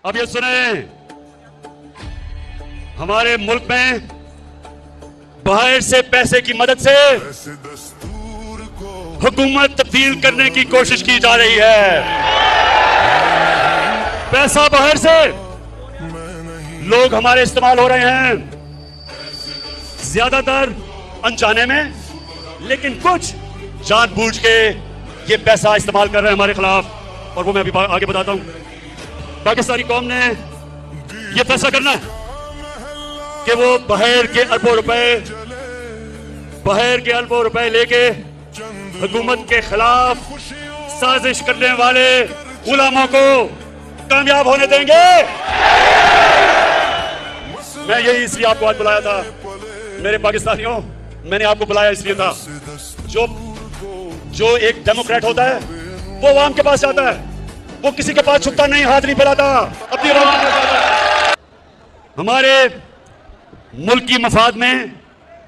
अब ये सुने, हमारे मुल्क में बाहर से पैसे की मदद से हुकूमत तब्दील करने की कोशिश की जा रही है। पैसा बाहर से, लोग हमारे इस्तेमाल हो रहे हैं, ज्यादातर अनजाने में, लेकिन कुछ जानबूझ के ये पैसा इस्तेमाल कर रहे हैं हमारे खिलाफ। और वो मैं अभी आगे बताता हूं। पाकिस्तानी कौम ने ये फैसला करना है कि वो बाहर के अरबों रुपए लेके हुकूमत के खिलाफ साजिश करने वाले गुलामों को कामयाब होने देंगे। मैं यही इसलिए आपको आज बुलाया था मेरे पाकिस्तानियों, मैंने आपको बुलाया इसलिए था, जो एक डेमोक्रेट होता है वो आवाम के पास जाता है, वो किसी के पास छुपता नहीं, हाथ नहीं फैलाता, अपनी आवाम के पास जाता है। हमारे मुल्क की मफाद में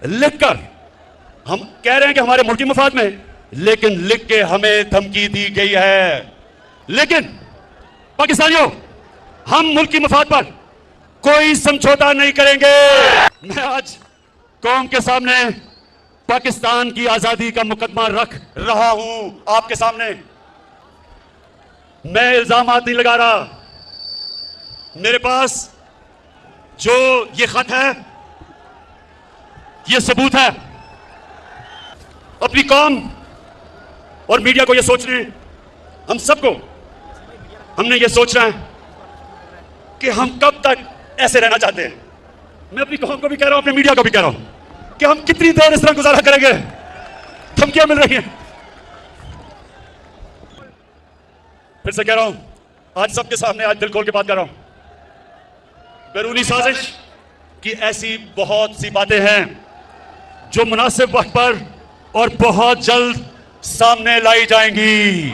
लिखकर हम कह रहे हैं कि हमारे मुल्क की मफाद में, लेकिन लिख के हमें धमकी दी गई है। लेकिन पाकिस्तानियों, हम मुल्क की मफाद पर कोई समझौता नहीं करेंगे। मैं आज कौम के सामने पाकिस्तान की आजादी का मुकदमा रख रहा हूं आपके सामने। मैं इल्जामात नहीं लगा रहा, मेरे पास जो ये खत है ये सबूत है। अपनी कौम और मीडिया को ये सोचने, हम सबको हमने ये सोचना है कि हम कब तक ऐसे रहना चाहते हैं। मैं अपनी कौम को भी कह रहा हूं, अपनी मीडिया को भी कह रहा हूं कि हम कितनी देर इस तरह गुजारा करेंगे। धमकियां मिल रही हैं। फिर से कह रहा हूं, आज सबके सामने, आज दिल खोल के बात कर रहा हूं। बैरूनी साजिश की ऐसी बहुत सी बातें हैं जो मुनासिब वक्त पर और बहुत जल्द सामने लाई जाएंगी।